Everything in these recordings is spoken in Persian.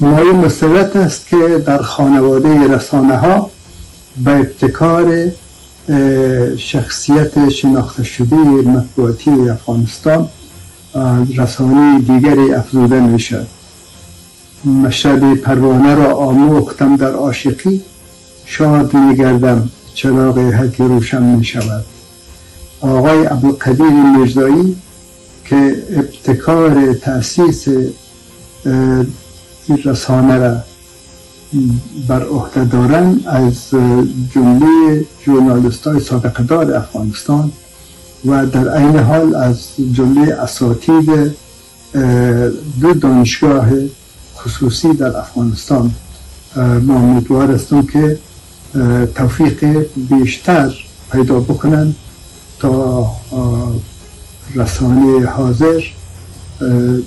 اجتماعی مسلط است که در خانواده رسانه ها به ابتکار شخصیت شناخته شده مطبوعاتی افغانستان رسانه دیگری افزوده می شد. مشرب پروانه را آموختم در عاشقی، شاد می گردم چراغ هر که روشن می شود. آقای عبدالقدیر میرزایی که ابتکار تأسیس این رسانه را بر عهده دارند، از جمله ژورنالیست‌های سابقه دار افغانستان و در عین حال از جمله اساتید دو دانشگاه خصوصی در افغانستان. ما امیدوار هستیم که توفیق بیشتر پیدا بکنند تا رسانه حاضر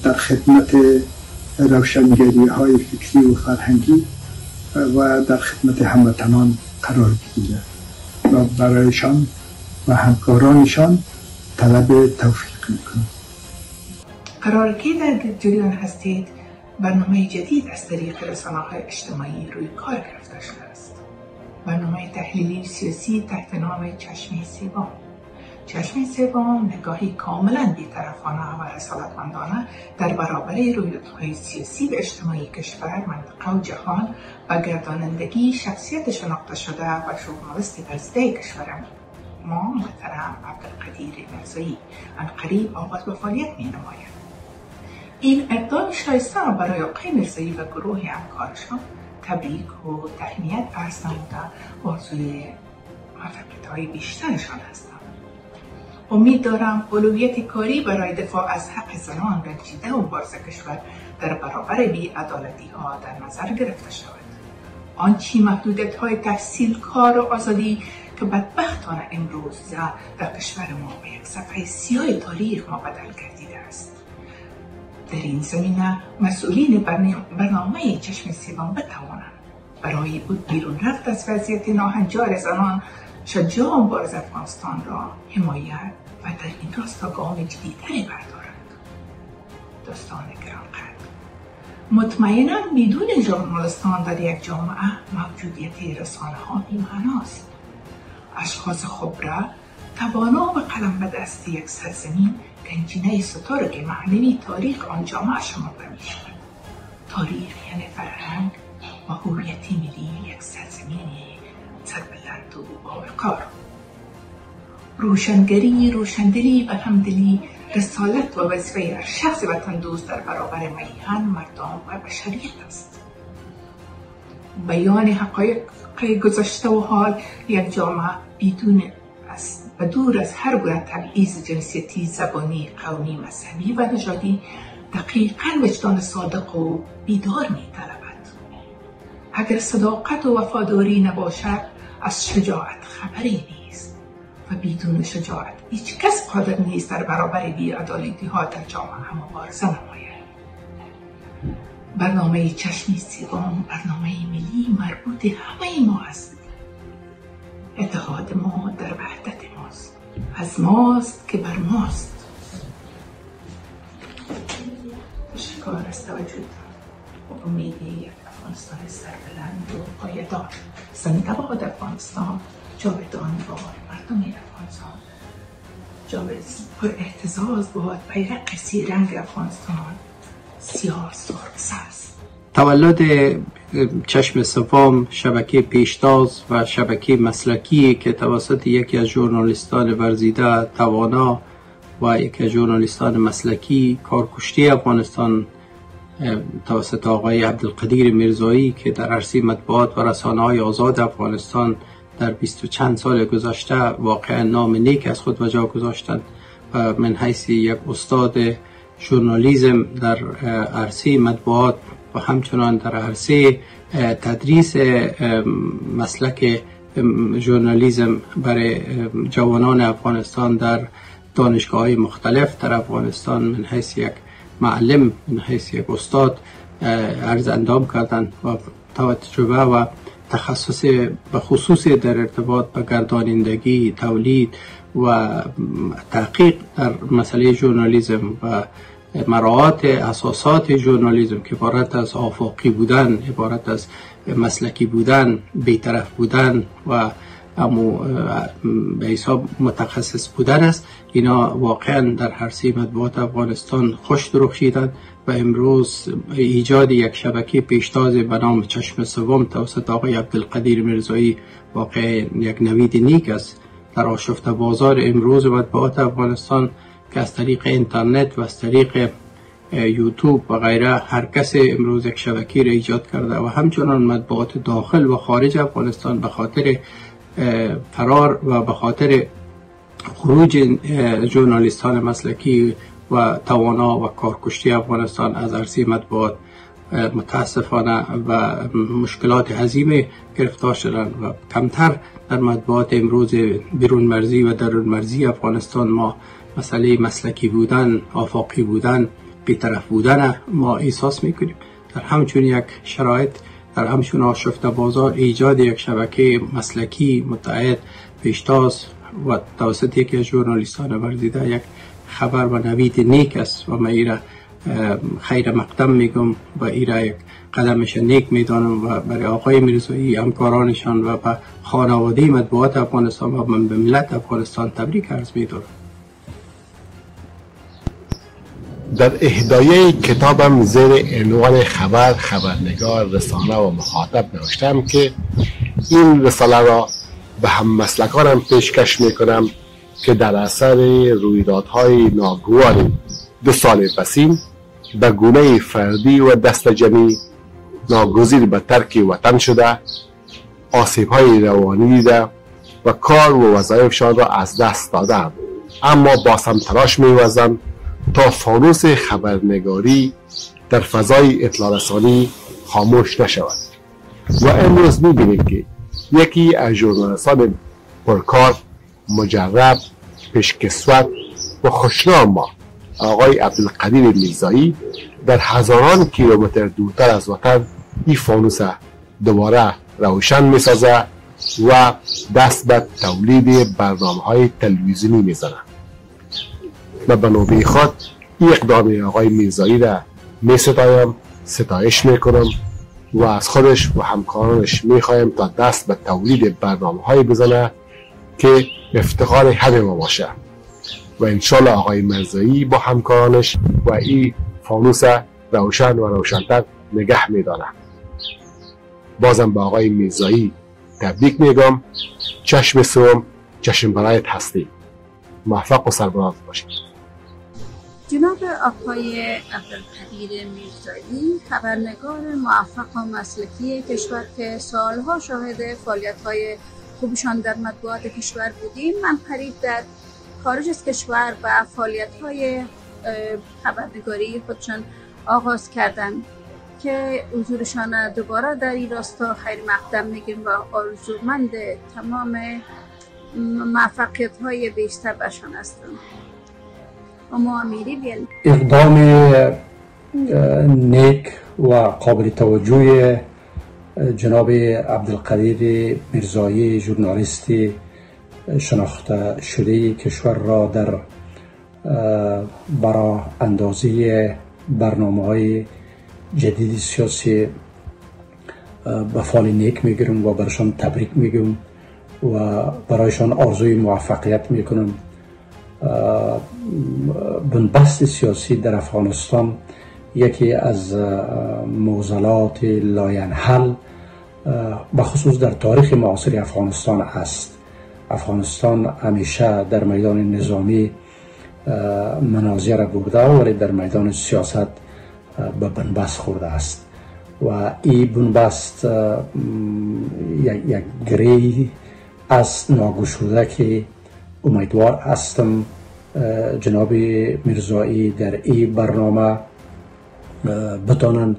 در خدمت روشنگری های فکری و فرهنگی و در خدمت هموطنان قرار بگیرد و برایشان و همکارانشان طلب توفیق میکنم. قرار که در جریان هستید برنامه جدید از طریق رسانه‌های اجتماعی روی کار گرفته شده است. برنامه تحلیلی سیاسی تحت نام چشمه سوم. چشمه سوم نگاهی کاملا بی‌طرفانه و رسالتمندانه در برابر رویدادهای سیاسی و اجتماعی کشور، منطقه و جهان و گردانندگی شخصیت شناخته شده و ژورنالیست برزیده کشورم ما محترم عبدالقدیر میرزایی عنقریب آغاز به فعالیت می‌نماید. این اقدام شایسته برای آقای میرزایی و گروه همکارشان تبریک و تهنیت عرض نموده آرزوی موفقیت‌های بیشترشان هستم. امید دارم اولویت کاری برای دفاع از حق زنان رنجیده و مبارز کشور در برابر بی‌عدالتی‌ها در نظر گرفته شود. آنچه محدودیت‌های تحصیل، کار و آزادی که بدبختانه امروز در کشور ما به یک صفحه سیاه تاریخ ما بدل گردیده است. در این زمینه مسئولین برنامه چشم سوم بتوانند برای بیرون رفت از وضعیت ناهنجار زنان شجاع مبارز افغانستان را حمایت و در این راستا گام جدیدتری بردارند. دوستان گرانقدر، مطمئناً بدون ژورنالیستان در یک جامعه موجودیت رسانه‌ها بی‌معناست. اشخاص خبره، توانا و قلم به دست یک سرزمین گنجینه ستارگ معنوی تاریخ آن جامعه شمرده می شود. تاریخ یعنی فرهنگ و هویت ملی یک سرزمینی سربلند و باوقار. روشنگری، روشندلی و همدلی رسالت و وظیفه هر شخص وطن دوست در برابر میهن، مردم و بشریت است. بیان حقایق گذشته و حال یک جامعه دور از هر گونه تبعیض جنسیتی، زبانی، قومی، مذهبی و نژادی دقیقاً وجدان صادق و بیدار می‌طلبد. اگر صداقت و وفاداری نباشد، از شجاعت خبری نیست و بدون شجاعت هیچ کس قادر نیست در برابر بی‌عدالتی‌ها در جامعه مبارزه نماید. برنامه چشم سوم برنامه ملی مربوط همه ما است. اتحاد ما در وحدت ماست، از ماست که بر ماست. تشکر از توجهتان و امید یک افغانستان سربلند و پایدار. زنده باد افغانستان، جاودان باد مردم افغانستان، پر اعتزاز باد بیرق سی رنگ افغانستان، سیاه سرخ سبز. تولد چشم سوم شبکه پیشتاز و شبکه مسلکی که توسط یکی از ژورنالیستان ورزیده توانا و یکی از ژورنالیستان مسلکی کارکشته افغانستان توسط آقای عبدالقدیر میرزایی که در عرصه مطبوعات و رسانه‌های آزاد افغانستان در 20 و چند سال گذشته واقعا نام نیک از خود به جا گذاشتند و من حیث یک استاد ژورنالیسم در عرصه مطبوعات و همچنان در عرصه تدریس مسلک ژورنالیسم برای جوانان افغانستان در دانشگاه‌های مختلف در افغانستان من حیث یک معلم، من حیث یک استاد عرض اندام کردند و تجربه و تخصص به خصوص در ارتباط به گردانندگی، تولید و تحقیق در مسئله ژورنالیسم و مراعات اساسات ژورنالیسم که عبارت از آفاقی بودن، عبارت از مسلکی بودن، بی‌طرف بودن و به حساب متخصص بودن است، اینا واقعا در عرصه مطبوعات افغانستان خوش درخشیدند و امروز ایجاد یک شبکه پیشتاز به نام چشم سوم توسط آقای عبدالقدیر میرزایی واقعا یک نوید نیک است در آشفته بازار امروز مطبوعات افغانستان، که از طریق اینترنت و از طریق یوتیوب و غیره هر کس امروز یک شبکه را ایجاد کرده و همچنان مطبوعات داخل و خارج افغانستان به خاطر فرار و به خاطر خروج ژورنالیستان مسلکی و توانا و کارکشته افغانستان از عرصه مطبوعات متاسفانه و مشکلات عظیم گرفتار شدند و کمتر در مطبوعات امروز بیرون مرزی و درون مرزی افغانستان ما مسئله مسلکی بودن، آفاقی بودن، بی‌طرف بودن ما احساس میکنیم. در همچون یک شرایط، در همچون آشفته بازار، ایجاد یک شبکه مسلکی متعهد پیشتاز و توسط یکی از ژورنالیستان ورزیده یک خبر و نوید نیک است و من ایره خیر مقدم میگم و ایره یک قدمش نیک میدانم و برای آقای میرزایی همکارانشان و به خانواده مطبوعات افغانستان و من به ملت افغانستان تبریک عرض میدارم. در اهدایه کتابم زیر عنوان خبر، خبرنگار، رسانه و مخاطب نوشتم که این رساله را به هم مسلکانم پیشکش میکنم که در اثر رویدادهای ناگوار 2 سال پسین به گونه فردی و دست جمعی ناگزیر به ترک وطن شده، آسیب‌های روانی دیده و کار و وظایفشان را از دست دادند، اما باز هم تلاش می‌ورزند تا فانوس خبرنگاری در فضای اطلاع رسانی خاموش نشود. و امروز می‌بینید که یکی از ژورنالیستان پرکار، مجرب، پیشکسوت و خوشنام ما، آقای عبدالقدیر میرزایی، در هزاران کیلومتر دورتر از وطن این فانوس دوباره روشن میسازه و دست به تولید برنامه‌های تلویزیونی میزنه. و به نوبه خود این اقدام آقای میرزایی را میستایم، ستایش میکنم و از خودش و همکارانش میخوایم تا دست به تولید برنامه‌های بزنه که افتخار همه ما باشه و انشالله آقای میرزایی با همکارانش و این فانوس روشن و روشن‌تر نگه میداره. بازم به آقای میرزایی تبریک میگم. چشم سوم، چشم برایت هستی. موفق و سربلند باشید. جناب آقای عبدالقدیر میرزایی، خبرنگار موفق و مسلکی کشور که سالها شاهد فعالیت‌های خوبشان در مطبوعات کشور بودیم، من قریب در خارج از کشور و فعالیت‌های خبرنگاری خودشان آغاز کردند که حضورشان دوباره در این راستا خیر مقدم میگیم و آرزومند تمام موفقیت‌های بیشتر برشان هستم. اقدام نیک و قابل توجه جناب عبدالقدیر میرزایی، ژورنالیست شناخته شده کشور را در برای اندازی برنامه‌های جدید سیاسی به فال نیک میگیرم و برشان تبریک میگم و برایشان آرزوی موفقیت میکنم. بنبست سیاسی در افغانستان یکی از معضلات لاینحل بخصوص در تاریخ معاصر افغانستان است. افغانستان همیشه در میدان نظامی منازعه را برده ولی در میدان سیاست به بنبست خورده است و این بنبست یک گری است ناگشوده که امیدوار هستم جناب میرزایی در این برنامه بتانند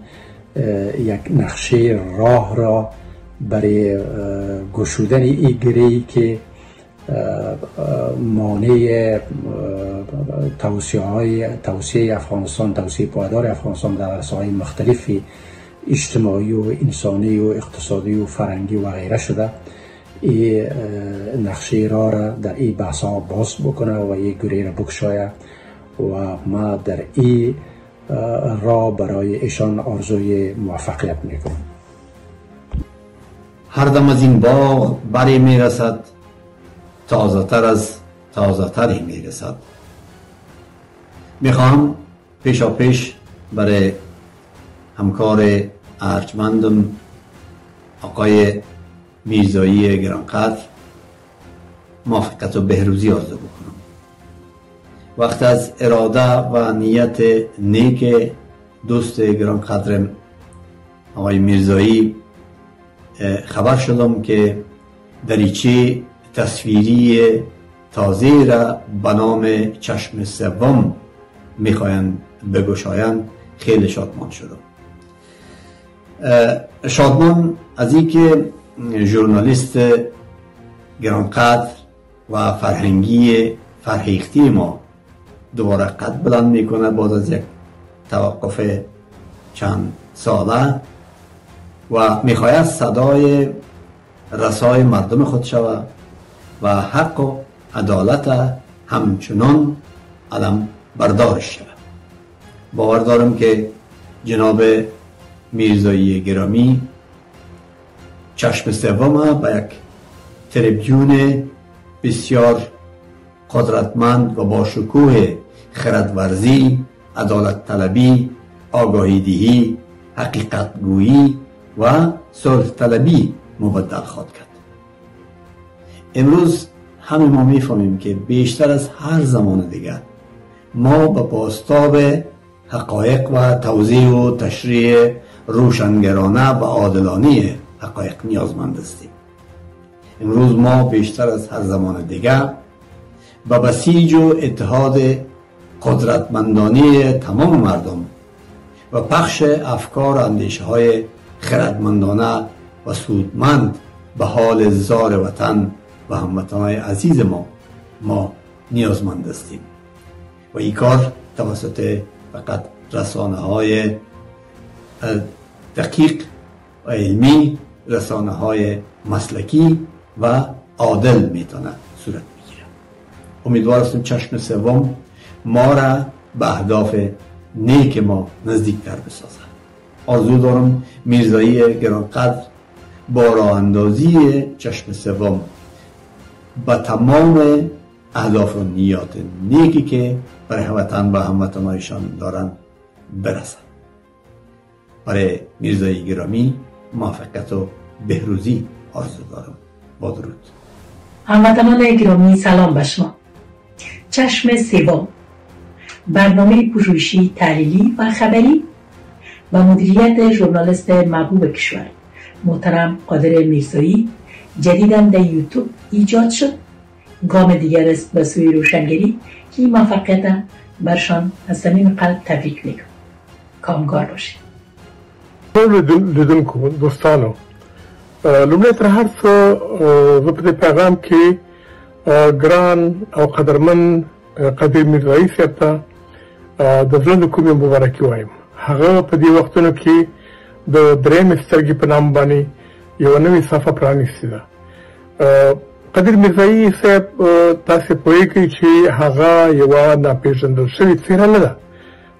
یک نقشه راه را برای گشودن این گری که مانع توسعه افغانستان، توسعه پایدار افغانستان در عرصه‌های مختلف اجتماعی و انسانی و اقتصادی و فرهنگی و غیره شده، این نقشه را در این بحث ها باز بکنه و این گره را بکشایه و ما در این راه برای ایشان آرزوی موفقیت میکنم. هر دم از این باغ بری میرسد، تازه تر از تازه تری میرسد. میخوام پیشا پیش برای همکار ارجمندم آقای میرزایی گرانقدر موفقیت و بهروزی آرزو بکنم. وقت از اراده و نیت نیک دوست گرانقدرم آقای میرزایی خبر شدم که دریچه تصویری تازه را به نام چشم سوم میخواین بگشایند. خیلی شادمان شدم. شادمان از این که ژورنالیست گرانقدر و فرهیختی ما دوباره قد بلند میکنه بعد از یک توقف چند ساله و میخواید صدای رسای مردم خود شود و حق و عدالت همچنان علم بردارش شود. باور دارم که جناب میرزایی گرامی چشم سوم به یک تریبیون بسیار قدرتمند و با شکوه خردورزی، عدالت طلبی، آگاهی دهی، حقیقت گویی و صلح طلبی مبدل خواهد کرد. امروز همه ما میفهمیم که بیشتر از هر زمان دیگر ما به بازتاب حقایق و توضیح و تشریح روشنگرانه و عادلانه حقایق نیازمند هستیم. امروز ما بیشتر از هر زمان دیگر به بسیج و اتحاد قدرتمندانه تمام مردم و پخش افکار و اندیشه های خردمندانه و سودمند به حال زار وطن و هموطنان عزیز ما نیازمند هستیم و این کار توسط فقط رسانه های دقیق و علمی، رسانه های مسلکی و عادل میتونه صورت بگیره. امیدوار هستم چشم سوم ما را به اهداف نیک ما نزدیکتر بسازد. آرزو دارم میرزایی گرانقدر با راه اندازی چشم سوم به تمام اهداف و نیات نیکی که برای وطن و هموطنانشان دارند برسد. برای میرزایی گرامی موفقیت و بهروزی آرزو دارم. با درود. هموطنان گرامی سلام به شما. چشم سوم، برنامه پژوهشی تحلیلی و خبری و مدیریت ژورنالیست محبوب کشور محترم قادر میرزایی جدیداً در یوتیوب ایجاد شد. گام دیگر است به سوی روشنگری که این موفقیت برشان از صمیم قلب تبریک میگم. کامگار باشید. لیدونکو دوستانو، لومړی تر هر څه زه په دې پیغام کې ګران او قدرمن قادر میرزایی صاحب ته د زړه له کومې مبارکي وایم. هغه په دې وختونو کې د درېیمې سترګې په نام باندې یوه نوې صفحه پرانیستې ده. قادر میرزایی صاحب تاسې پوهېږئ چې هغه یوه ناپېژندل شوې څېره نه ده.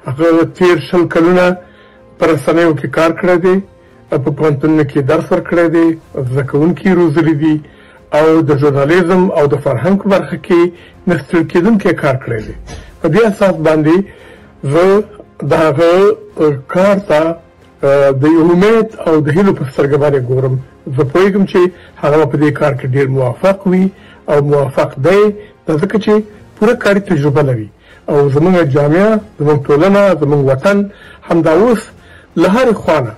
هغه تېر 20 کلونه په رسنیو کې کار کړی دی، په پوهنتونونو کې درس ورکړی دی، زده کوونکي روزلي دي او د ژورنالیزم او د فرهنګ په برخه کې نه ستړي کېدونکی کار کړی دی. په دې اساس باندې زه د هغه کار ته د امید او د هیلو په سترګه باندې ګورم. زه پوهېږم چې هغه په دې کار کې ډېر موفق وي او موفق دی، ځکه چې پوره کاري تجربه لري او زموږ جامعه، زموږ ټولنه، زموږ وطن همدا اوس له هرې خوا نه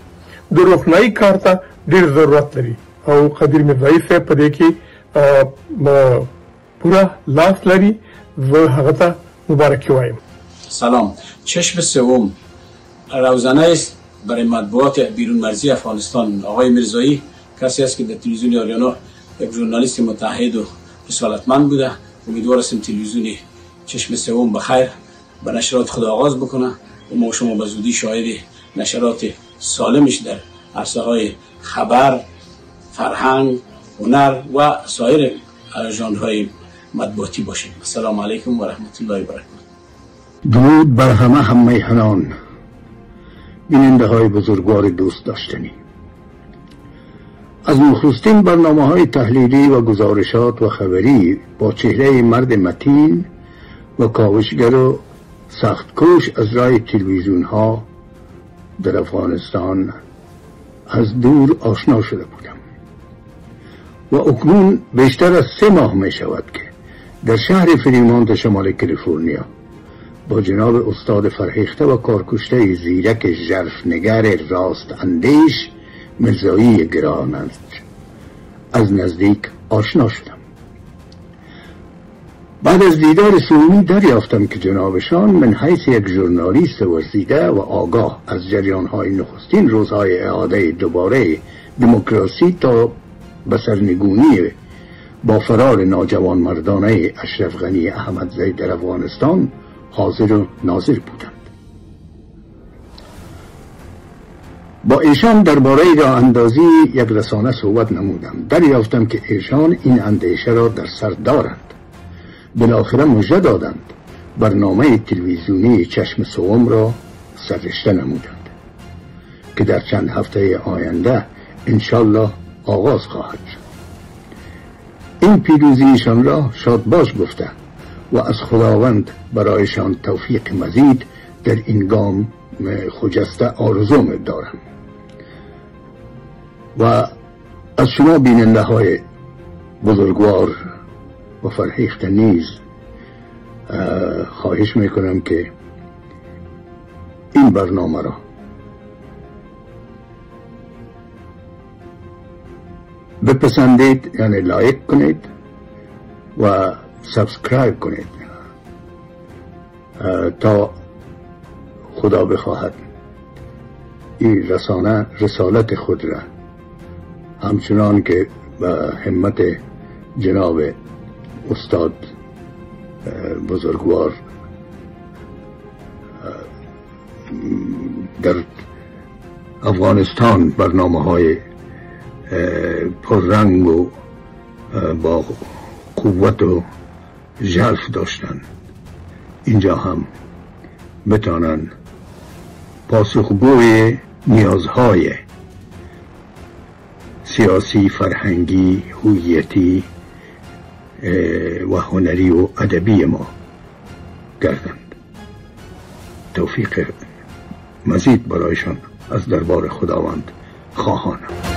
د روښنایي کار ته ډېر ضرورت لري او قادر میرزایی صاحب په دې کې پوره لاس لري. زه هغه ته مبارکي وایم. سلام. چشم سوم روزانه است برای مطبوعات بیرون مرزی افغانستان. آقای میرزایی کسی است که در تلویزیون آریانا یک ژورنالیست متعهد و رسالتمند بوده. امیدوار هستم تلویزیون چشم سوم بخیر به نشرات خود آغاز بکنه و ما شما به زودی شاهد نشرات سالمش در عرصه های خبر، فرهنگ، هنر و سایر ژانرهای مطبوعاتی باشیم. السلام علیکم و رحمت الله و برکاته. درود بر همه میهنان، بیننده های بزرگوار دوست داشتنی. از نخستین برنامه های تحلیلی و گزارشات و خبری با چهره مرد متین و کاوشگر و سختکوش از راه تلویزیون ها در افغانستان از دور آشنا شده بودم و اکنون بیشتر از 3 ماه می شود که در شهر فریمونت شمال کالیفرنیا با جناب استاد فرهیخته و کارکشته زیرک ژرفنگر راست اندیش مرزایی گرانند از نزدیک آشنا شدم. بعد از دیدار صمیمی دریافتم که جنابشان من حیث یک ژورنالیست ورزیده و آگاه از جریان‌های نخستین روزهای اعاده دوباره دموکراسی تا به سرنگونی با فرار ناجوان مردانه اشرف غنی احمدزی در افغانستان حاضر و ناظر بودند. با ایشان درباره راه اندازی یک رسانه صحبت نمودم. دریافتم که ایشان این اندیشه را در سر دارند. بالاخره مژده دادند، برنامه تلویزیونی چشم سوم را سررشته نمودند که در چند هفته آینده انشالله آغاز خواهد شد. این پیروزیشان را شاد باش گفته و از خداوند برایشان توفیق مزید در این گام خجسته آرزو دارم و از شما بیننده های بزرگوار و فرهیخته نیز خواهش میکنم که این برنامه را بپسندید، یعنی لایک کنید و سابسکرایب کنید تا خدا بخواهد این رسانه رسالت خود را همچنان که به همت جناب استاد بزرگوار در افغانستان برنامه های پررنگ و با قوت و ژرف داشتن، اینجا هم بتانن پاسخگوی نیازهای سیاسی، فرهنگی، هویتی و هنری و ادبی ما گردند. توفیق مزید برایشان از دربار خداوند خواهانم.